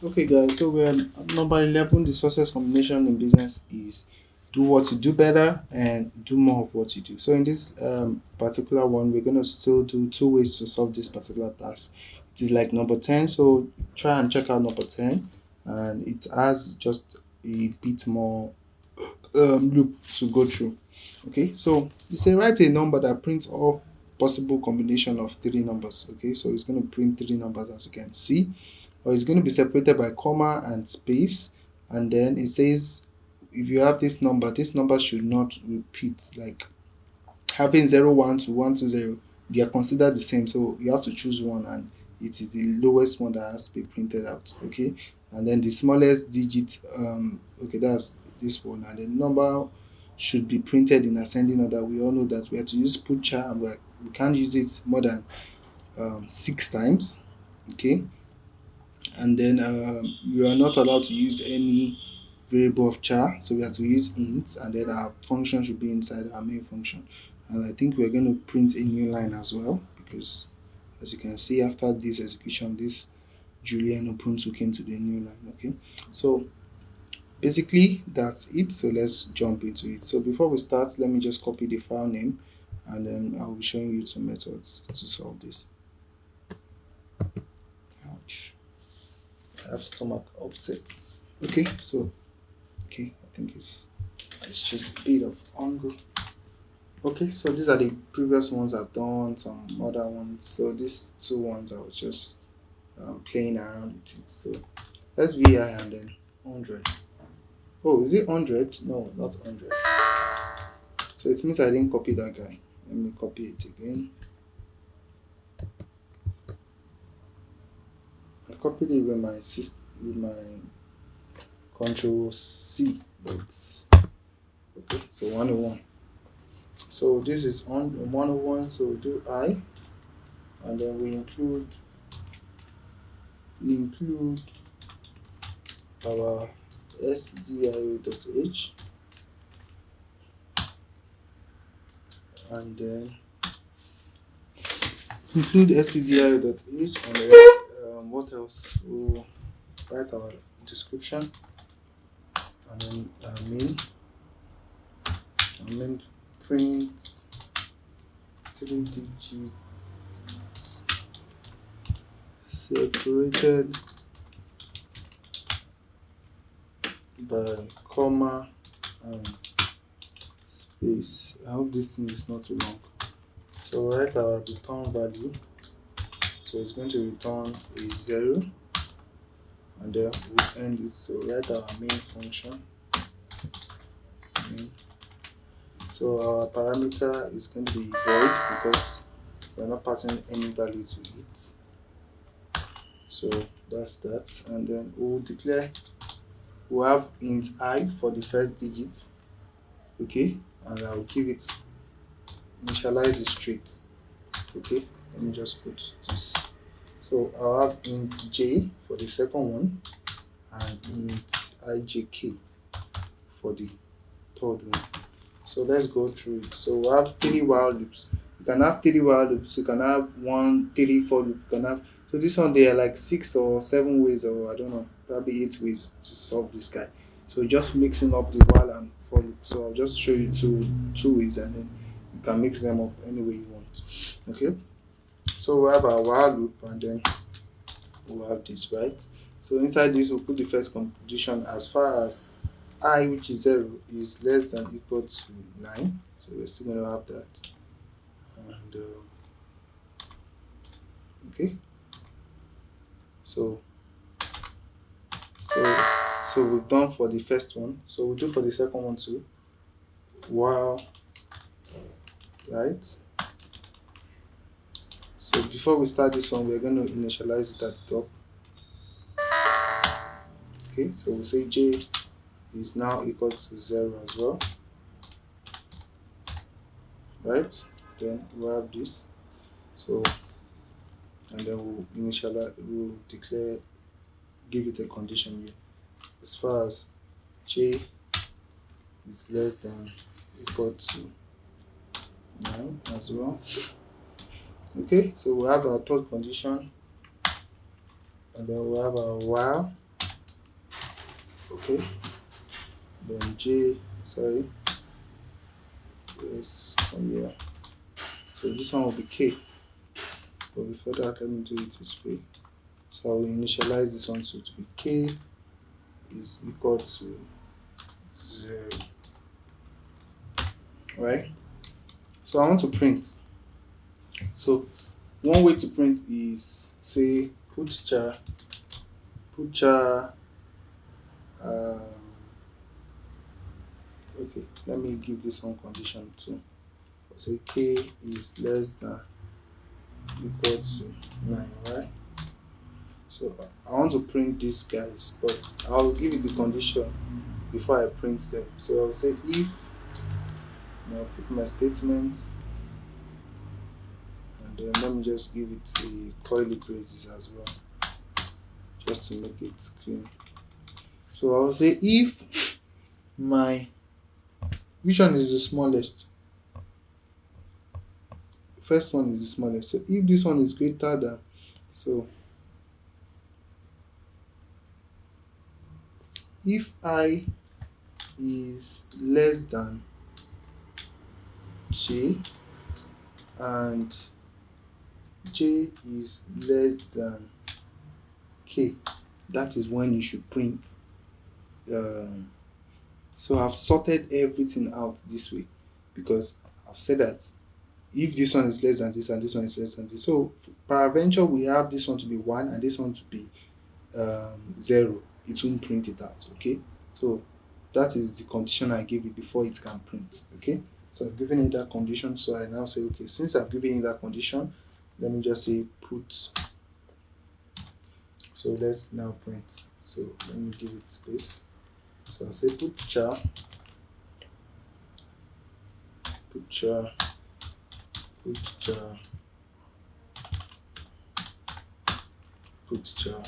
Okay, guys, so we're number 11. The success combination in business is do what you do better and do more of what you do. So, in this particular one, we're going to still do two ways to solve this particular task. It is like number 10. So, try and check out number 10, and it has just a bit more loop to go through. Okay, so you say write a number that prints all possible combination of three numbers. Okay, so it's going to print three numbers as you can see, or it's going to be separated by comma and space, and then it says if you have this number should not repeat, like having 0 1 to 1 to 0, they are considered the same, so you have to choose one, and it is the lowest one that has to be printed out. Okay, and then the smallest digit, okay, that's this one, and the number should be printed in ascending order. We all know that we have to use putchar, and we can't use it more than 6 times. Okay, and then you are not allowed to use any variable of char, so we have to use int, and then our function should be inside our main function. And I think we're going to print a new line as well, because as you can see, after this execution, this julien ubuntu came to the new line. Okay, so basically that's it. So let's jump into it. So before we start, let me just copy the file name, and then I'll be showing you two methods to solve this. Ouch, I have stomach upset. Okay, so okay, I think it's just a bit of hunger. Okay, so these are the previous ones I've done, some other ones. So these two ones I was just playing around with it. So SVI and then 100. Oh, is it 100? No, not 100. So it means I didn't copy that guy. Let me copy it again. I copied it with my with my Control C, but okay. So 101. So this is on 101. So do I, and then we include our sdio.h, and then include sdio.h, and then what else? We'll write our description, and then main print 3 digits separated by comma and space. I hope this thing is not too long. So write our return value. So it's going to return a 0, and then we'll end it. So write our main function. So our parameter is going to be void because we're not passing any value to it. So that's that, and then we'll have int I for the first digit. Okay, and I'll give it initialize it straight. Okay, let me just put this. So I'll have int j for the second one, and int ijk for the third one. So let's go through it. So we have three while loops. You can have three while loops. You can have 1, 3, 4 loop. You can have, so this one there are like 6 or 7 ways, or I don't know, probably 8 ways to solve this guy. So just mixing up the while and for loop. So I'll just show you two ways, and then you can mix them up any way you want. Okay. So we have our while loop, and then we'll have this, right? So inside this we'll put the first condition as far as I, which is 0, is less than equal to 9. So we're still going to have that. And okay, so so so we've done for the first one. So we'll do for the second one too. While, right? So before we start this one, we're going to initialize it at the top. Okay, so we'll say j is now equal to 0 as well, right? Then we'll have this. So and then we'll declare, give it a condition here as far as j is less than equal to 9 as well. Okay, so we have our third condition, and then we have our while. Okay, then J, sorry, yes, from here. So this one will be K. But before that, let me do it this way. So I will initialize this one to be K is equal to 0. Right? So I want to print. So one way to print is say putchar um, okay, let me give this one condition too. Say K is less than equal to 9, right? So I want to print these guys, but I'll give it the condition before I print them. So I'll say if, I'll put my statement, and then let me just give it a curly braces as well, just to make it clean. So I'll say if my, which one is the smallest? First one is the smallest. So if this one is greater than, so if I is less than J and J is less than K, that is when you should print. So I've sorted everything out this way because I've said that if this one is less than this and this one is less than this, so peradventure we have this one to be 1 and this one to be 0, it won't print it out. Okay, so that is the condition I gave it before it can print. Okay, so I've given it that condition, so I now say, okay, since I've given it that condition, let me just say put. So let's now print. So let me give it space. So I'll say putchar, putchar, putchar, putchar,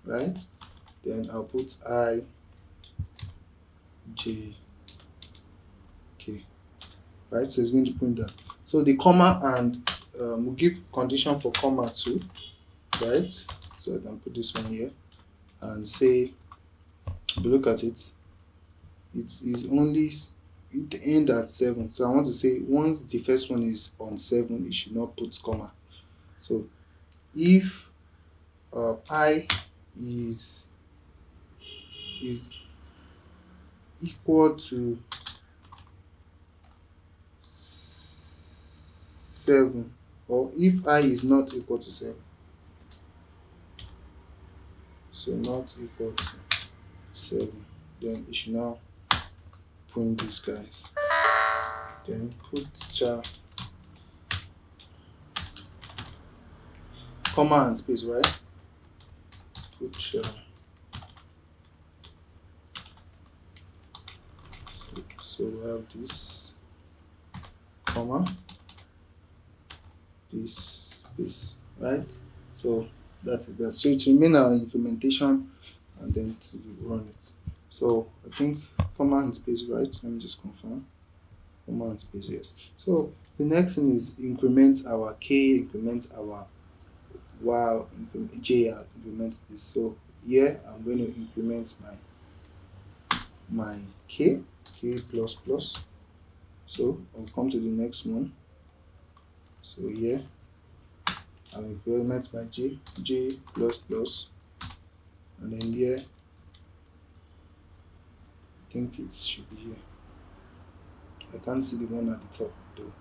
right? Then I'll put I, J, K, right? So it's going to print that. So the comma, and we'll give condition for comma too, right? So I can put this one here and say, if you look at it, it is only, it end at 7. So I want to say once the first one is on 7, it should not put comma. So if I is equal to 7, or if I is not equal to 7, so not equal to 7, then it should now print these guys. Then put char, comma and space, right? Put char. So we have this comma, this space, right? So that is that. So it remain our implementation and then to run it. So I think comma and space, right? Let me just confirm. Comma and space, yes. So the next thing is increment our k, increment our while, increment j, and increment this. So here I'm going to increment my k plus plus. So I'll come to the next one. So here I'll implement my j plus plus, and then here I think it should be here. I can't see the one at the top though.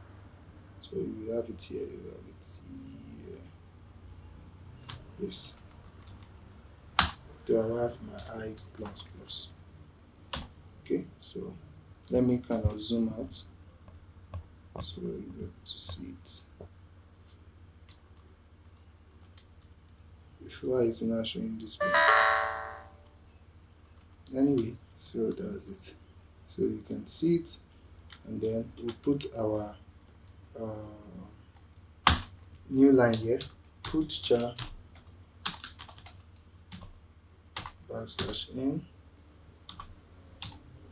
So you have it here, you have it here. Yes. To arrive my I plus plus. Okay, so let me kind of zoom out so you'll be able to see it. Before it's not showing this way. Anyway, so that's it. So you can see it, and then we put our new line here. Put char \n.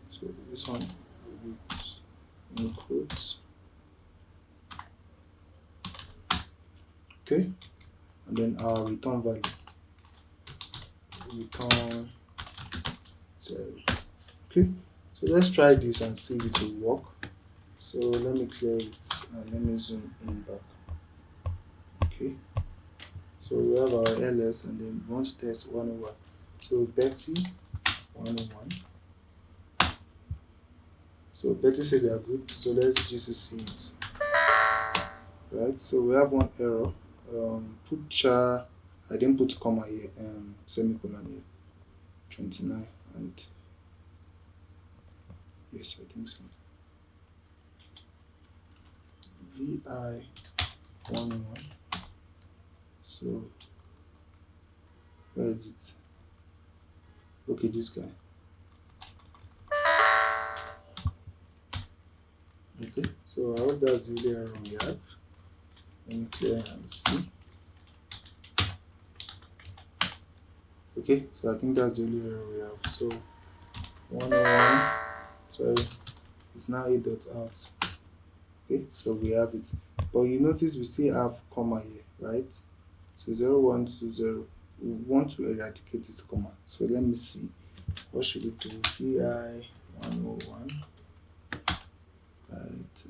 So this one will be in quotes. Okay, and then our return value. return 0. Okay, so let's try this and see if it will work. So let me clear it and let me zoom in back. Okay, so we have our ls and then we want to test 101. So Betty 101. So Betty said we are good, so let's GCC it. Right, so we have one error. Put char, I didn't put comma here, semicolon here, 29, and yes, I think so. VI 101. So where is it? Okay, this guy. Okay, so I hope that's the only error we have. Let me clear and see. Okay, so I think that's the only error we have. So 101, sorry, it's now a dot out. Okay, so we have it, but you notice we still have comma here, right? So 0120, we want to eradicate this comma. So let me see, what should we do? VI 101, right?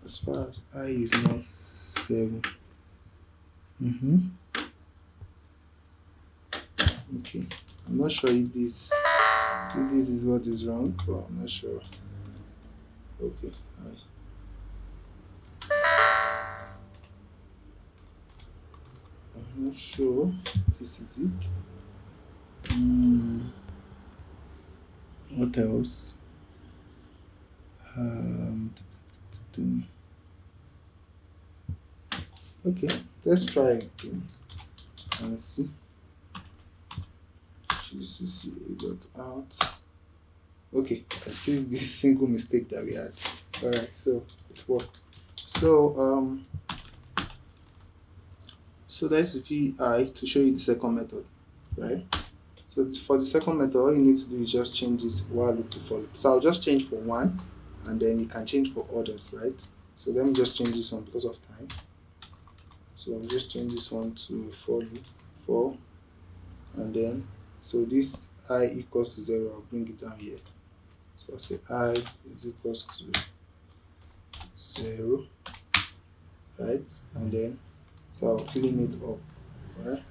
As far as I is not 7. Okay, I'm not sure if this is what is wrong, but I'm not sure. Okay, I'm not sure this is it. What else? Um, okay, let's try again and see. GCC dot out. Okay, I see this single mistake that we had. All right, so it worked. So so that's VI to show you the second method, right? So for the second method, all you need to do is just change this while loop to for loop. So I'll just change for one, and then you can change for others, right? So let me just change this one because of time. So I'll just change this one to for loop, for, and then so this I equals to 0. I'll bring it down here. So I'll say I is equals to 0, right? And then so I'll clean it up, right?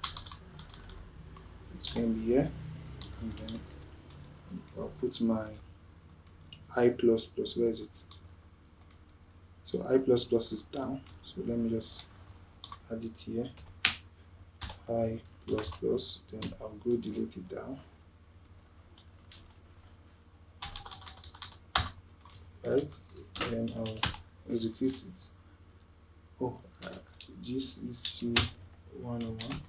It's going to be here, and then I'll put my I plus plus. Where is it? So I plus plus is down. So let me just add it here. I plus plus. Then I'll go delete it down. Right? Then I'll execute it. Oh, GCC 101.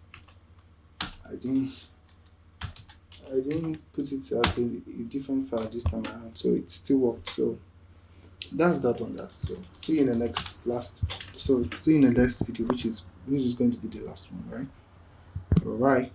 I didn't put it as a different file this time around, so it still worked. So that's that on that. So see you in the see you in the next video, which is this is going to be the last one, right? All right.